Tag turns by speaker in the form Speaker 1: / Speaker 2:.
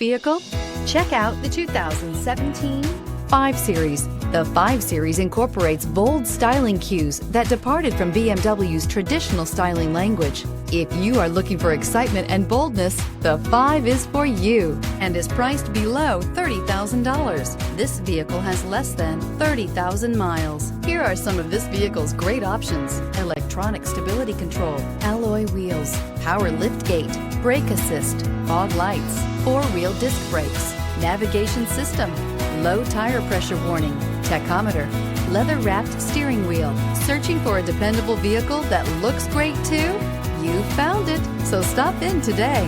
Speaker 1: vehicle? Check out the 2017 5 Series. The 5 Series incorporates bold styling cues that departed from BMW's traditional styling language. If you are looking for excitement and boldness, the 5 is for you and is priced below $30,000. This vehicle has less than 30,000 miles. Here are some of this vehicle's great options: electronic stability control, alloy wheels, power liftgate, brake assist, fog lights, 4-wheel disc brakes, navigation system, low tire pressure warning, tachometer, leather-wrapped steering wheel. Searching for a dependable vehicle that looks great too? You found it, so stop in today.